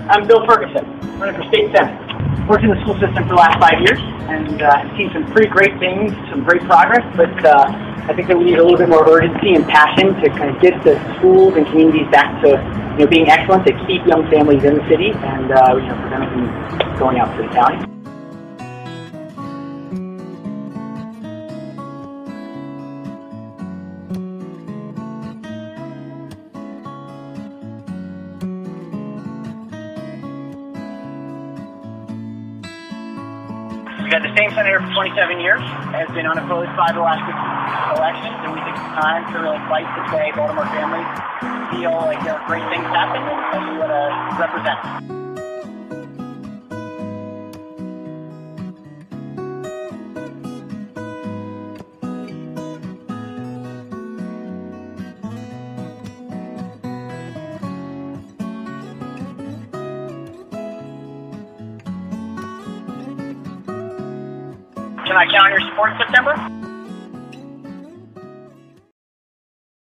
I'm Bill Ferguson, running for state senate. Worked in the school system for the last 5 years, and I've seen some pretty great things, some great progress, but I think that we need a little bit more urgency and passion to kind of get the schools and communities back to being excellent, to keep young families in the city, and prevent them from going out to the county. We've had the same senator for 27 years, has been unopposed 5 of the last 6 elections, and we think it's time to really fight to say Baltimore families feel like there are great things happening and we want to represent. Can I count on your support in September?